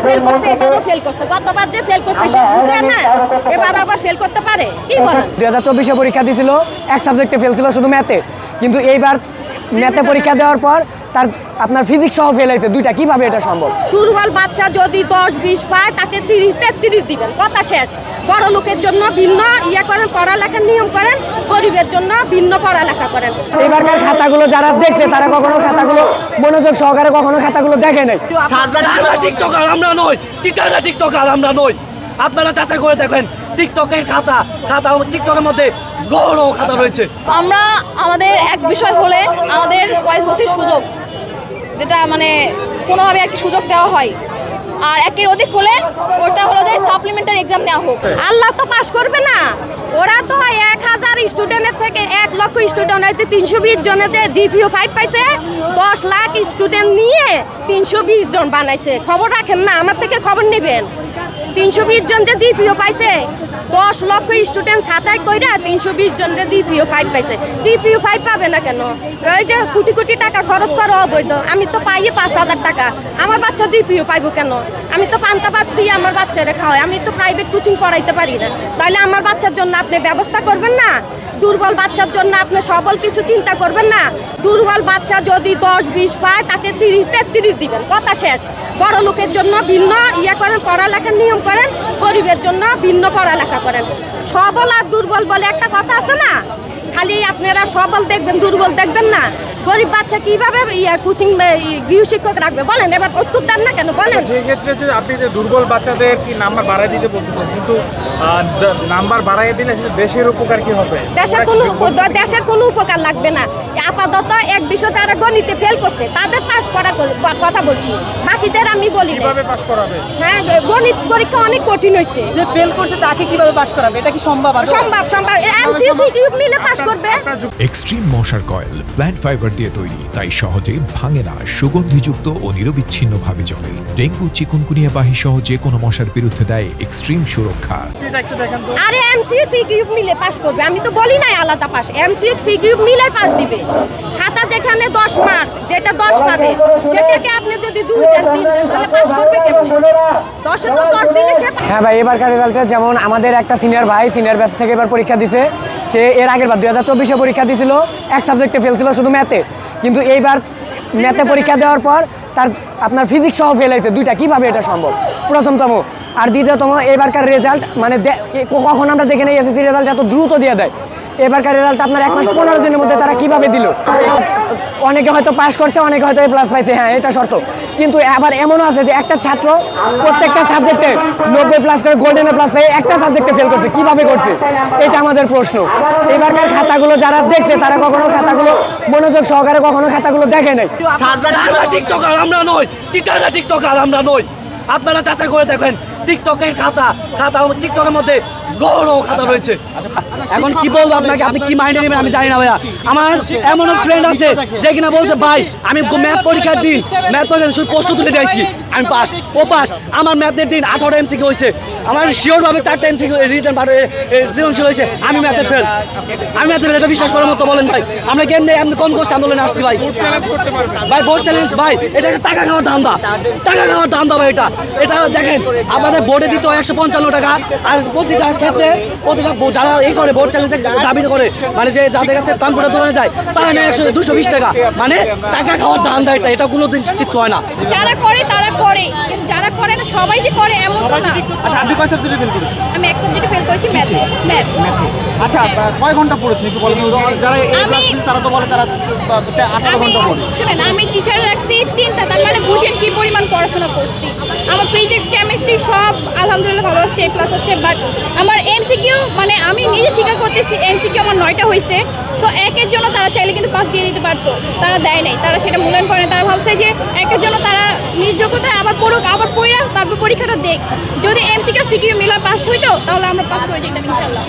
Fail করছে, এবারও fail করছে। গতবার যে ফেল করছে সে বুঝে না, এবার আবার ফেল করতে পারে? কি বলেন? 2024 পরীক্ষা দিয়েছিল, এক সাবজেক্টে ফেল ছিল শুধু ম্যাথে, কিন্তু এইবার ম্যাথে পরীক্ষা দেওয়ার পর তার আপনার ফিজিক্স সহ ফেল হয়েছে দুইটা, কিভাবে এটা সম্ভব? দুর্বল বাচ্চা যদি 10-20 পায় তাকে 30-33 দিবেন, কথা শেষ। বড় লোকের জন্য ভিন্ন করেন, পড়ালেখার নিয়ম করেন, গরিবের জন্য ভিন্ন পড়ালেখা করেন। এবারকার খাতাগুলো যারা দেখছে তারা কখনো খাতাগুলো মনোযোগ সহকারে কখনো খাতাগুলো দেখে নাই। আমরা টিকটকার আমরা নই, টিচাররা টিকটকার আমরা নই। আপনারা যাচাই করে দেখেন টিকটকের খাতা টিকটকের মধ্যে বড় খাতা রয়েছে। আমরা আমাদের এক বিষয় হলে আমাদের কলেজ ভর্তির সুযোগ, যেটা মানে কোনোভাবে আর কি সুযোগ দেওয়া হয়, আর একের অধিক হলে ওটা হলো যে সাপ্লিমেন্টারি এক্সাম নেওয়া হোক। আল্লাহ তো পাস করবে না, ওরা তো 1000 স্টুডেন্টের থেকে 1 লক্ষ স্টুডেন্ট হয়তো 320 জনে যে GPA 5 পাইছে, 10 লাখ স্টুডেন্ট নিয়ে 320 জন বানাইছে। খবর রাখেন না, আমার থেকে খবর নেবেন। 320 জন যে GPA পাইছে, 10 লক্ষ স্টুডেন্ট ছাতায় কইরা 320 জন যে GPA 5 পাইছে। GPA 5 পাবে না কেন? ওই যে কোটি কোটি টাকা খরচ করা অবৈধ। আমি তো পাই 5000 টাকা, আমার বাচ্চা GPA পাইব কেন? আমি তো পান্তা ভাত দিয়ে আমার বাচ্চারা খাওয়াই, আমি তো প্রাইভেট কোচিং পড়াইতে পারি না। তাহলে আমার বাচ্চার জন্য আপনি ব্যবস্থা করবেন না? দুর্বল বাচ্চার জন্য আপনি সবল কিছু চিন্তা করবেন না? দুর্বল বাচ্চা যদি 10-20 পায় তাকে 30-33 দিবেন, কথা শেষ। বড় লোকের জন্য ভিন্ন করেন, পড়ালেখার নিয়ম করেন, গরিবের জন্য ভিন্ন পড়ালেখা করেন। সবল আর দুর্বল বলে একটা কথা আছে না, খালি আপনারা সবল দেখবেন, দুর্বল দেখবেন না। গরিব বাচ্চা কিভাবে কোচিং গৃহশিক্ষক রাখবে বলেন? এবার উত্তর দেন না কেন বলেন? সেক্ষেত্রে যে আপনি যে দুর্বল বাচ্চাদের কি নাম্বার বাড়াই দিতে বলতেছেন, কিন্তু নাম্বার বাড়াই দিলে দেশের উপকার কি হবে? দেশের কোনো উপকার লাগবে না। আপাতত এক বিষয় যারা গণিতে ফেল করছে তাদের পাস করার কথা বলছি, বাকিদের আমি বলি না। কিভাবে পাস করাবে? হ্যাঁ, গণিত পরীক্ষা অনেক কঠিন হয়েছে। যে ফেল করছে তাকে কিভাবে পাস করাবে? এটা কি সম্ভব? সম্ভব এমসিসি কিউব নিলে পাস করবে। এক্সট্রিম মশার কয়েল প্ল্যান্ট ফাইবার দিয়ে তৈরি, তাই সহজে ভাঙে না, সুগন্ধিযুক্ত ও নিরবিচ্ছিন্নভাবে জ্বলে। ডেঙ্গু, চিকুনগুনিয়া বাহি সহ যে কোনো মশার বিরুদ্ধে দেয় এক্সট্রিম সুরক্ষা। আরে এমসিসি কিউব নিলে পাস করবে, আমি তো বলি নাই আলাদা পাস। এমসিসি কিউব নিলে পাস দিবে। খাতা যেখানে 10 মার্ক, যেটা 10 পাবে, সেটাকে আপনি যদি 2 দেন 3 দেন তাহলে পাস করবে কেমনে? 10-এ তো 10 দিলে সে। হ্যাঁ ভাই, এবারকার রেজাল্টে যেমন আমাদের একটা সিনিয়র ভাই সিনিয়র ব্যাচ থেকে এবার পরীক্ষা দিছে, সে এর আগের বার 2024 পরীক্ষা দিয়েছিল, এক সাবজেক্টে ফেল ছিল শুধু ম্যাথে, কিন্তু এইবার ম্যাথে পরীক্ষা দেওয়ার পর তার আপনার ফিজিক্স সহ ফেল হয়েছে দুইটা, কিভাবে এটা সম্ভব? প্রথমতম। আর দ্বিতীয়তম, এবারকার রেজাল্ট মানে কখন আমরা দেখে নেই এসএসসি রেজাল্ট এত দ্রুত দিয়ে দেয়। এবারকার রেজাল্ট আপনার 1 মাস 15 দিনের মধ্যে তারা কিভাবে দিল? অনেকে হয়তো পাস করছে, অনেকে হয়তো A+ পাইছে, হ্যাঁ এটা শর্ত। কিন্তু আবার এমনও আছে যে একটা ছাত্র প্রত্যেকটা সাবজেক্টে 90+ করে গোল্ডেন A+ পেয়ে একটা সাবজেক্টে ফেল করছে, কিভাবে করছে? এটা আমাদের প্রশ্ন। এবারকার খাতাগুলো যারা দেখছে তারা কখনো খাতাগুলো মনোযোগ সহকারে কখনো খাতাগুলো দেখে নাই। আমরা টিকটকার আমরা নই, টিচাররা টিকটকার আমরা নই। আপনারা যাচাই করে দেখেন টিকটকের খাতা টিকটকের মধ্যে বড় খাতা রয়েছে। এখন কি বলবো আপনাকে, আপনি কি মাইন্ডে নেবেন আমি জানি না ভাইয়া। আমার এমন ফ্রেন্ড আছে যে কিনা বলছে ভাই আমি ম্যাথ পরীক্ষার দিন শুধু প্রশ্ন তুলে দিয়েছি, আমি পাস, ও পাস। আমার ম্যাথের দিন 18টা এমসিকিউ হয়েছে, আমার শিওরভাবে 4টা এমসিকিউ রিটার্ন সৃজনশীল হয়েছে, আমি ম্যাথে ফেল। আমি ম্যাথে ফেল, এটা বিশ্বাস করার মতো বলেন ভাই? আমরা কেন এমনি কম কষ্ট আন্দোলনে আসছি ভাই? ভাই বোর্ড চ্যালেঞ্জ ভাই, এটা একটা টাকা খাওয়ার ধান্দা, ভাই। এটা দেখেন আমাদের বোর্ডে দিত 155 টাকা, আর প্রতিটা ক্ষেত্রে যারা এই করে বোর্ড চ্যালেঞ্জের দাবি করে, মানে যে যাদের কাছে কম্পিউটার দোকানে যায় তারা নেয় 220 টাকা, মানে টাকা খাওয়ার ধান্দা। এটা কোনোদিন কিছু হয় না। যারা করে তারা করে, কিন্তু যারা করে না সবাই যে করে এমন তো না। আচ্ছা, আপনি কয় সাবজেক্টে ফেল করেছেন? আমি এক সাবজেক্টে ফেল করেছি, ম্যাথ। আচ্ছা, কয় ঘন্টা পড়েছেন একটু বলেন? যারা তারা তো বলে তারা 18 ঘন্টা পড়ে। শুনেন, আমি টিচার রাখছি 3টা, তার মানে বুঝেন কি পরিমাণ পড়াশোনা করছি। আমার ফিজিক্স, কেমিস্ট্রি সব আলহামদুলিল্লাহ ভালো আসছে, A+ আসছে। বাট আমার এমসিকিউ, মানে আমি নিজে স্বীকার করতেছি এমসিকিউ আমার 9টা হয়েছে। তো একের জন্য তারা চাইলে কিন্তু পাস দিয়ে দিতে পারতো, তারা দেয় নাই, তারা সেটা মূল্যায়ন করে। তারা ভাবছে যে একের জন্য তারা নিজ যোগ্যতায় আবার পড়ুক, আবার পড়া তারপর পরীক্ষাটা দেখ। যদি এমসিকিউ সিকিউ মিলা পাস হইতো তাহলে আমরা পাস করে যেতাম ইনশাল্লাহ।